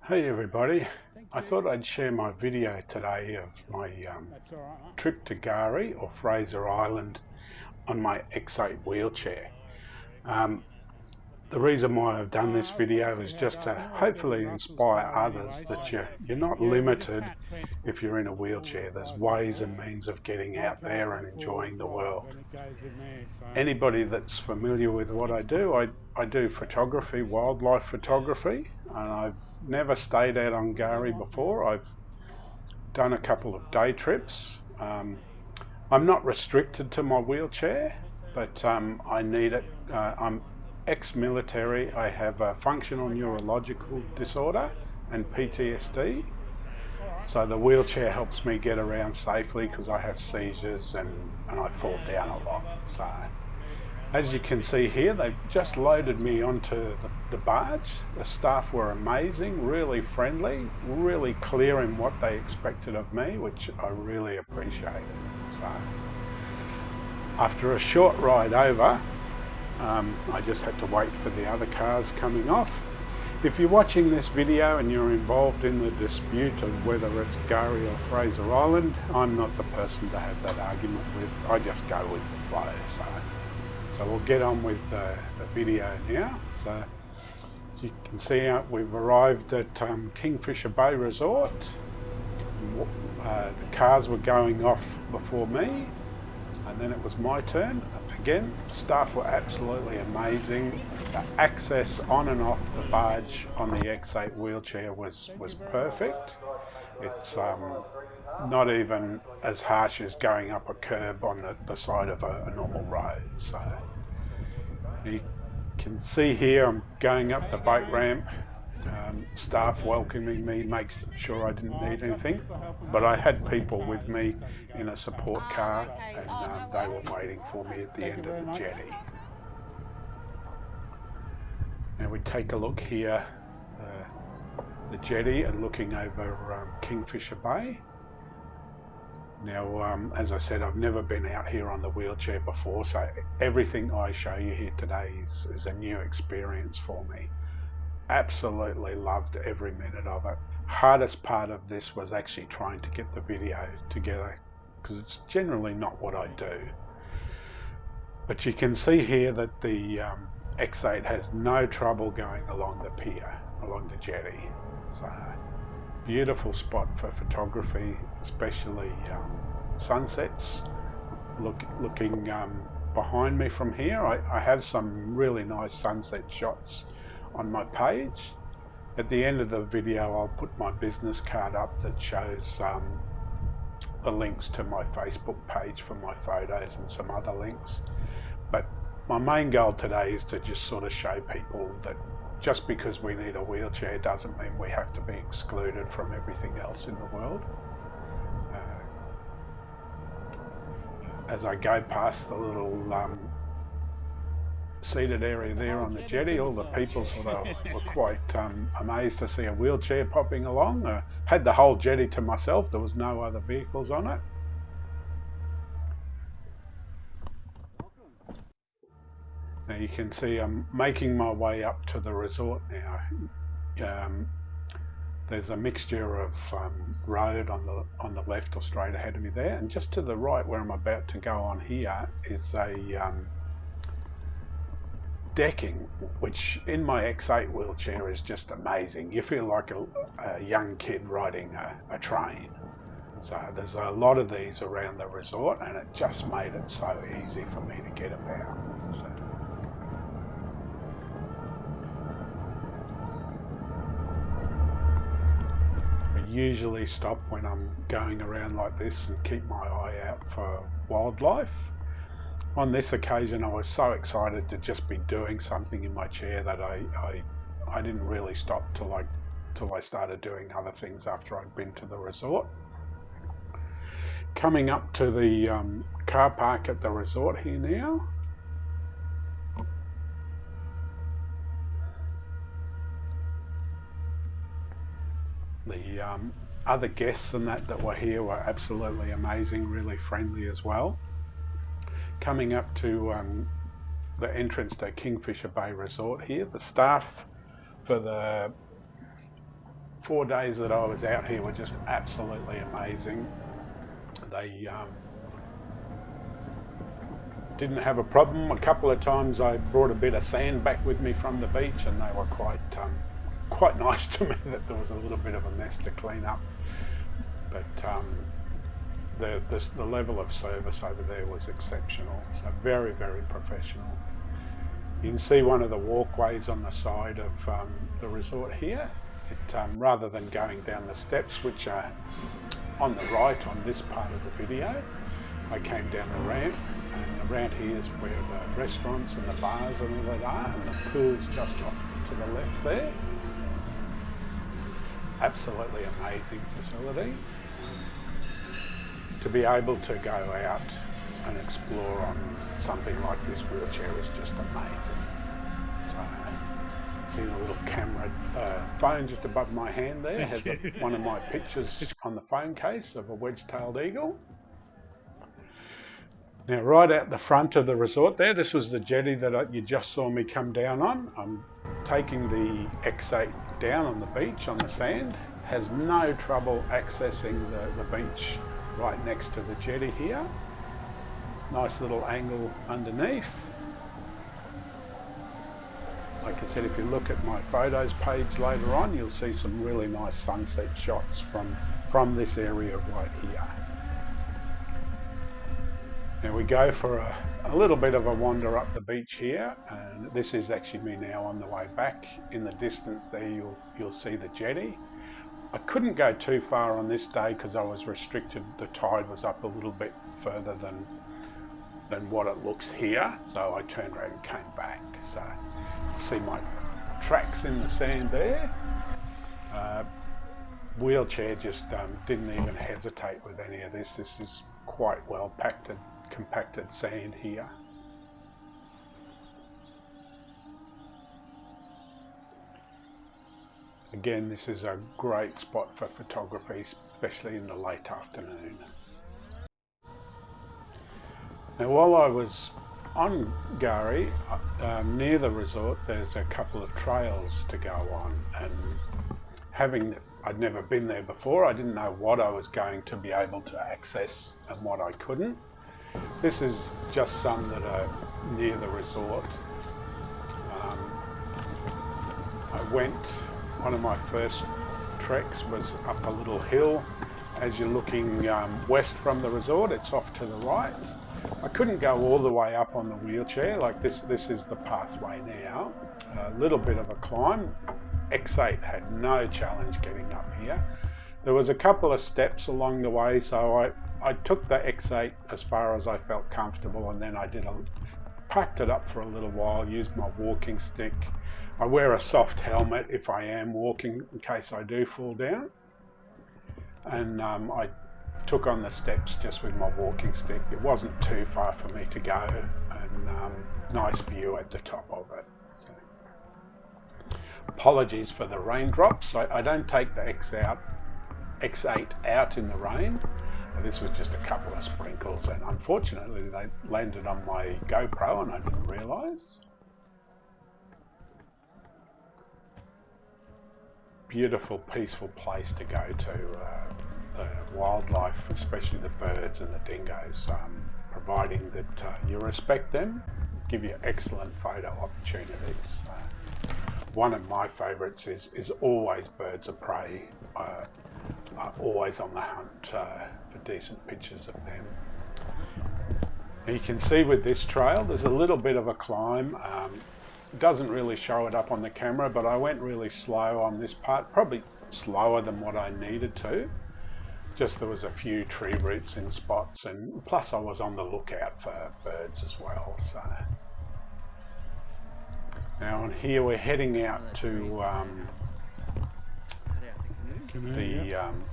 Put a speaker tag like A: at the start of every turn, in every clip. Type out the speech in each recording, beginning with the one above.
A: Hey everybody, I thought I'd share my video today of my trip to Gari or Fraser Island on my X8 wheelchair. Um, the reason why I've done this video is just to hopefully inspire others that you're not limited if you're in a wheelchair. There's ways and means of getting out there and enjoying the world. Anybody that's familiar with what I do photography, wildlife photography, and I've never stayed out on Gari before. I've done a couple of day trips. I'm not restricted to my wheelchair, but I need it. I'm ex-military. I have a functional neurological disorder and PTSD. So the wheelchair helps me get around safely because I have seizures and I fall down a lot. So as you can see here, they've just loaded me onto the barge. The staff were amazing, really friendly, really clear in what they expected of me, which I really appreciated. So after a short ride over, I just had to wait for the other cars coming off. If you're watching this video and you're involved in the dispute of whether it's Gari or Fraser Island, I'm not the person to have that argument with. I just go with the flow. So we'll get on with the video now. So as you can see, we've arrived at Kingfisher Bay Resort. The cars were going off before me, and then it was my turn. Again, staff were absolutely amazing. The access on and off the barge on the X8 wheelchair was perfect. It's not even as harsh as going up a curb on the side of a normal road. So you can see here I'm going up the boat ramp, staff welcoming me, make sure I didn't need anything, but I had people with me in a support car, and they were waiting for me at the end of the jetty. Now we take a look here, the jetty, and looking over Kingfisher Bay. Now, as I said, I've never been out here on the wheelchair before, so everything I show you here today is a new experience for me. Absolutely loved every minute of it. Hardest part of this was actually trying to get the video together, because it's generally not what I do. But you can see here that the X8 has no trouble going along the pier, along the jetty. So beautiful spot for photography, especially sunsets. Looking behind me from here, I have some really nice sunset shots on my page. At the end of the video, I'll put my business card up that shows the links to my Facebook page for my photos and some other links. But my main goal today is to just sort of show people that just because we need a wheelchair doesn't mean we have to be excluded from everything else in the world. As I go past the little seated area there on the jetty, all the people sort of were quite amazed to see a wheelchair popping along. Had the whole jetty to myself, there was no other vehicles on it. Now you can see I'm making my way up to the resort now. There's a mixture of road on the left or straight ahead of me there, and just to the right where I'm about to go on here is a decking, which in my X8 wheelchair is just amazing. You feel like a young kid riding a train. So there's a lot of these around the resort, and it just made it so easy for me to get about. So. I usually stop when I'm going around like this and keep my eye out for wildlife. On this occasion, I was so excited to just be doing something in my chair that I didn't really stop till I started doing other things after I'd been to the resort. Coming up to the car park at the resort here now. The other guests and that were here were absolutely amazing, really friendly as well. Coming up to the entrance to Kingfisher Bay Resort here, the staff for the 4 days that I was out here were just absolutely amazing. They didn't have a problem. A couple of times I brought a bit of sand back with me from the beach, and they were quite nice to me that there was a little bit of a mess to clean up. But the level of service over there was exceptional. So very, very professional. You can see one of the walkways on the side of the resort here. Rather than going down the steps, which are on the right on this part of the video, I came down the ramp, and around here is where the restaurants and the bars and all that are, and the pool's just off to the left there. Absolutely amazing facility. To be able to go out and explore on something like this wheelchair is just amazing. So, seeing a little camera phone just above my hand there has one of my pictures on the phone case of a wedge-tailed eagle. Now, right out the front of the resort there, this was the jetty that you just saw me come down on. I'm taking the X8 down on the beach on the sand. Has no trouble accessing the beach right next to the jetty here. Nice little angle underneath. Like I said, if you look at my photos page later on, you'll see some really nice sunset shots from this area right here. Now we go for a little bit of a wander up the beach here, and this is actually me now on the way back. In the distance there you'll see the jetty. I couldn't go too far on this day because I was restricted. The tide was up a little bit further than what it looks here, so I turned around and came back. So see my tracks in the sand there. Wheelchair just didn't even hesitate with any of this. This is quite well compacted sand here. Again, this is a great spot for photography, especially in the late afternoon. Now, while I was on Gari, near the resort, there's a couple of trails to go on, and I'd never been there before, I didn't know what I was going to be able to access and what I couldn't. This is just some that are near the resort. One of my first treks was up a little hill. As you're looking west from the resort, it's off to the right. I couldn't go all the way up on the wheelchair, like this is the pathway now. A little bit of a climb. X8 had no challenge getting up here. There was a couple of steps along the way, so I took the X8 as far as I felt comfortable, and then I packed it up for a little while, used my walking stick. I wear a soft helmet if I am walking in case I do fall down. And I took on the steps just with my walking stick. It wasn't too far for me to go, and nice view at the top of it. So, apologies for the raindrops. I don't take the X8 out in the rain. This was just a couple of sprinkles, and unfortunately they landed on my GoPro and I didn't realise. Beautiful, peaceful place to go to. The wildlife, especially the birds and the dingoes, providing that you respect them, give you excellent photo opportunities. One of my favourites is always birds of prey. Always on the hunt for decent pictures of them. Now you can see with this trail there's a little bit of a climb. It doesn't really show it up on the camera, but I went really slow on this part, probably slower than what I needed to. Just there was a few tree roots in spots, and plus I was on the lookout for birds as well. So now on here we're heading out to the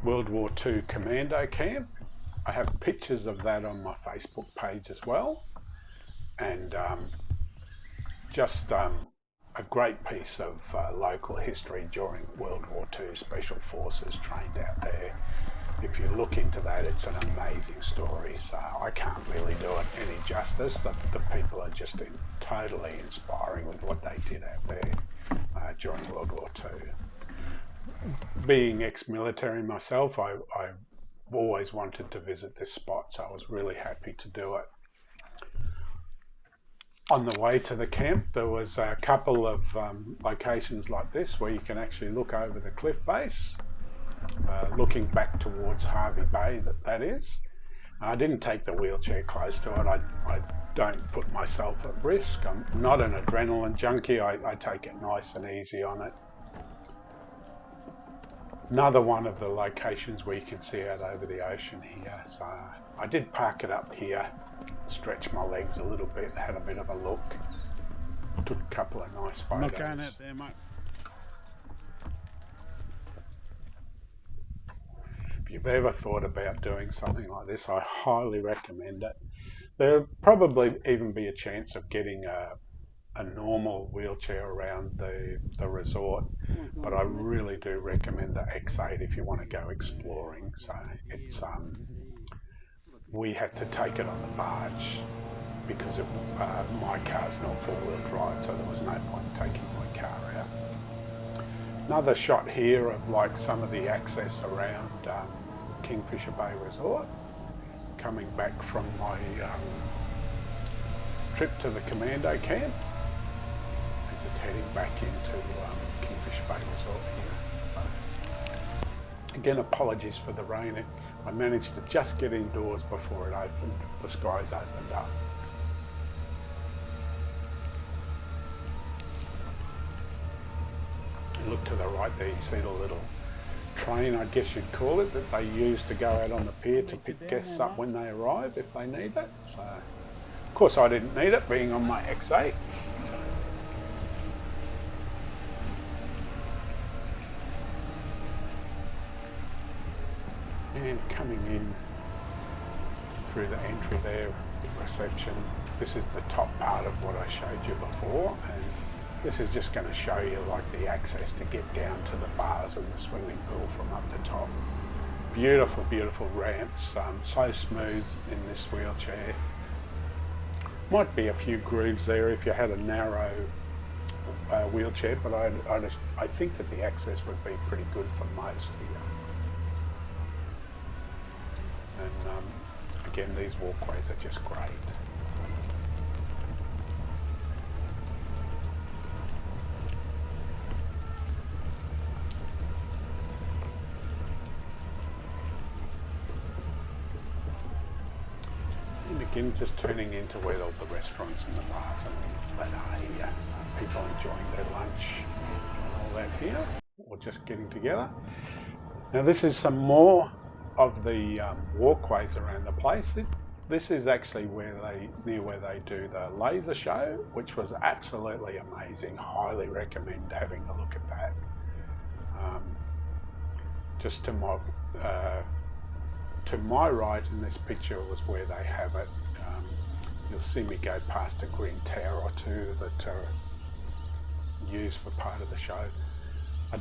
A: World War II Commando camp. I have pictures of that on my Facebook page as well, and just a great piece of local history during World War II. Special Forces trained out there. If you look into that, it's an amazing story, so I can't really do it any justice. The people are just totally inspiring with what they did out there during World War II. being ex-military myself, I've always wanted to visit this spot, so I was really happy to do it. On the way to the camp, there was a couple of locations like this where you can actually look over the cliff base, looking back towards Harvey Bay, that is. I didn't take the wheelchair close to it. I don't put myself at risk. I'm not an adrenaline junkie. I take it nice and easy on it. Another one of the locations where you can see out over the ocean here. So I did park it up here, stretch my legs a little bit, had a bit of a look. Took a couple of nice photos.
B: I'm not going out there, mate.
A: If you've ever thought about doing something like this, I highly recommend it. There'll probably even be a chance of getting a normal wheelchair around the resort, but I really do recommend the X8 if you want to go exploring. So it's we had to take it on the barge because of, my car's not four-wheel drive, so there was no point taking my car out. Another shot here of like some of the access around Kingfisher Bay Resort. Coming back from my trip to the commando camp, and just heading back into Kingfisher Bay Resort here. So, again, apologies for the rain. I managed to just get indoors before it opened. The skies opened up. You look to the right there, you see the little train, I guess you'd call it, that they use to go out on the pier to pick guests up when they arrive if they need it. So, of course, I didn't need it being on my X8. So. And coming in through the entry there, the reception, this is the top part of what I showed you before, and this is just going to show you like the access to get down to the bars and the swimming pool from up the top. Beautiful, beautiful ramps, so smooth in this wheelchair. Might be a few grooves there if you had a narrow wheelchair, but I think that the access would be pretty good for most here. And again, these walkways are just great. Again, just turning into where all the restaurants and the bars and that are here. So people enjoying their lunch and all that here, or just getting together. Now this is some more of the walkways around the place. This is actually near where they do the laser show, which was absolutely amazing. Highly recommend having a look at that. Just to my right in this picture was where they have it. You'll see me go past a green tower or two that are used for part of the show. I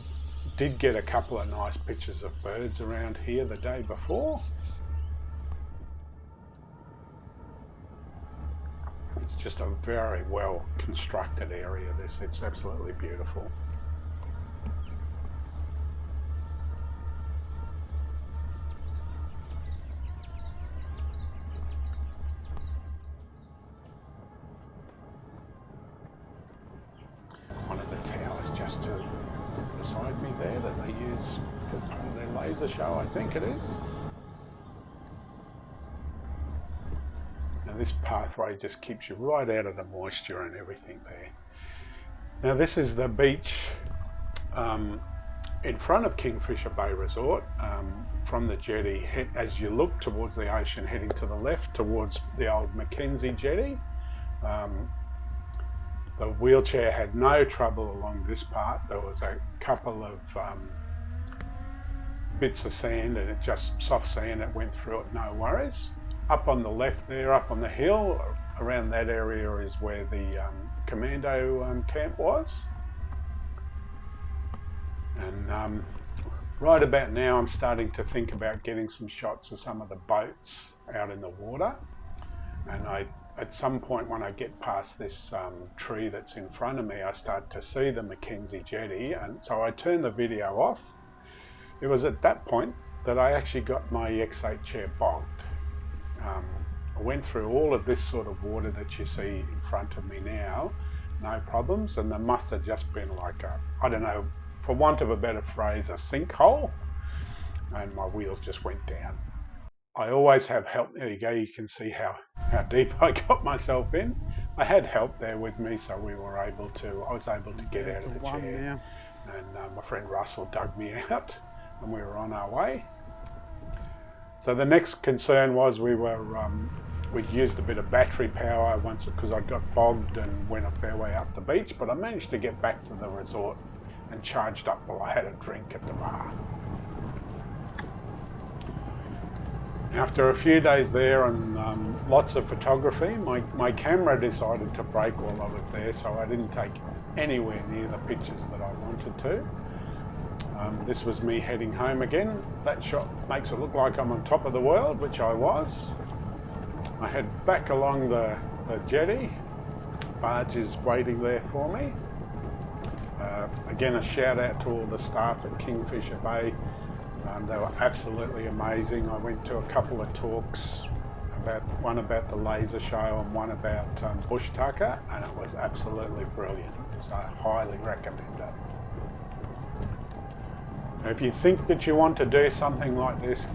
A: did get a couple of nice pictures of birds around here the day before. It's just a very well constructed area, this. It's absolutely beautiful. Just to beside me there that they use for part of their laser show, I think it is. Now this pathway just keeps you right out of the moisture and everything there. Now this is the beach in front of Kingfisher Bay Resort, from the jetty. As you look towards the ocean, heading to the left towards the old Mackenzie jetty. The wheelchair had no trouble along this part. There was a couple of bits of sand, and it just soft sand that went through it, no worries. Up on the left there, up on the hill, around that area is where the commando camp was. And right about now I'm starting to think about getting some shots of some of the boats out in the water. And at some point when I get past this tree that's in front of me, I start to see the Mackenzie jetty, and so I turn the video off It was at that point that I actually got my X8 chair bogged. I went through all of this sort of water that you see in front of me now, no problems, and there must have just been like a, I don't know, for want of a better phrase, a sinkhole, and my wheels just went down. I always have help. There you go, you can see how deep I got myself in. I had help there with me, so I was able to get out of the chair, and my friend Russell dug me out, and we were on our way. So the next concern was we'd used a bit of battery power once because I got bogged and went a fair way up the beach, but I managed to get back to the resort and charged up while I had a drink at the bar. After a few days there and lots of photography, my camera decided to break while I was there, so I didn't take anywhere near the pictures that I wanted to. This was me heading home again. That shot makes it look like I'm on top of the world, which I was. I head back along the jetty. Barge is waiting there for me. Again, a shout out to all the staff at Kingfisher Bay. They were absolutely amazing. I went to a couple of talks, one about the laser show and one about bush tucker, and it was absolutely brilliant. So I highly recommend it. If you think that you want to do something like this,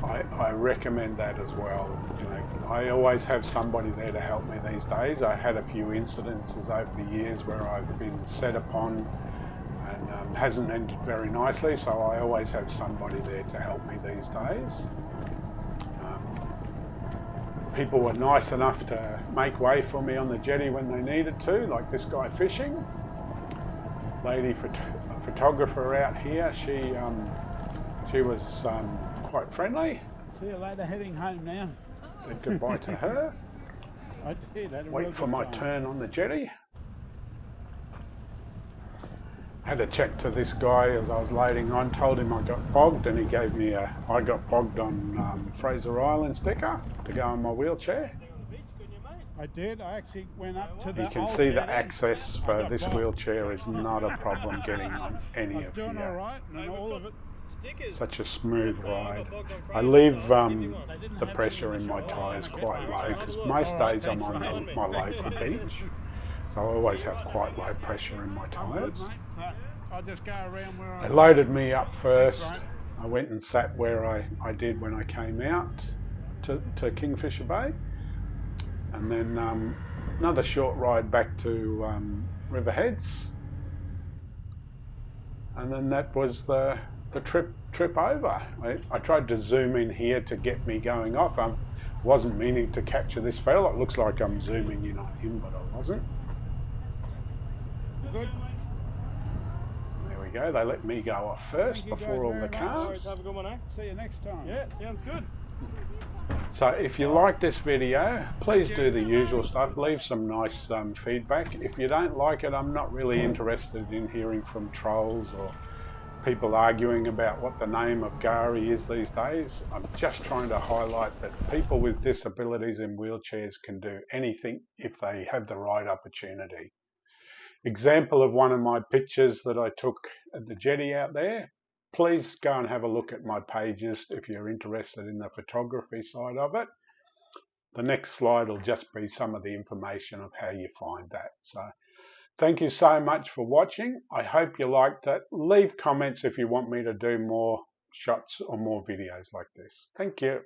A: I recommend that as well. You know, I always have somebody there to help me these days. I had a few incidences over the years where I've been set upon and hasn't ended very nicely, so I always have somebody there to help me these days. People were nice enough to make way for me on the jetty when they needed to, like this guy fishing. Lady photographer out here, she was quite friendly.
B: See you later, heading home now.
A: Said goodbye to her.
B: I did.
A: Wait for my turn on the jetty. Had a chat to this guy as I was loading on, told him I got bogged, and he gave me I got bogged on Fraser Island sticker to go on my wheelchair.
B: I did. I actually went up to the
A: You can see the access for this wheelchair is not a problem getting on any of here.
B: All right, and all of it.
A: Such a smooth ride. I leave the pressure in my tyres quite low because most days I'm on my local beach, so I always have quite low pressure in my tyres.
B: I'll just go around where
A: They loaded me up first. I went and sat where I did when I came out to Kingfisher Bay, and then another short ride back to Riverheads, and then that was the trip over. I tried to zoom in here to get me going off. I wasn't meaning to capture this fella. It looks like I'm zooming in on him, but I wasn't.
B: Good.
A: There we go. They let me go off first before all the cars.
B: Have a good one, eh? See you next time. Yeah, sounds good.
A: So if you like this video, please do the usual stuff. Leave some nice feedback. If you don't like it, I'm not really interested in hearing from trolls or people arguing about what the name of Gari is these days. I'm just trying to highlight that people with disabilities in wheelchairs can do anything if they have the right opportunity. Example of one of my pictures that I took at the jetty out there. Please go and have a look at my pages if you're interested in the photography side of it. The next slide will just be some of the information of how you find that. So thank you so much for watching. I hope you liked it. Leave comments if you want me to do more shots or more videos like this. Thank you.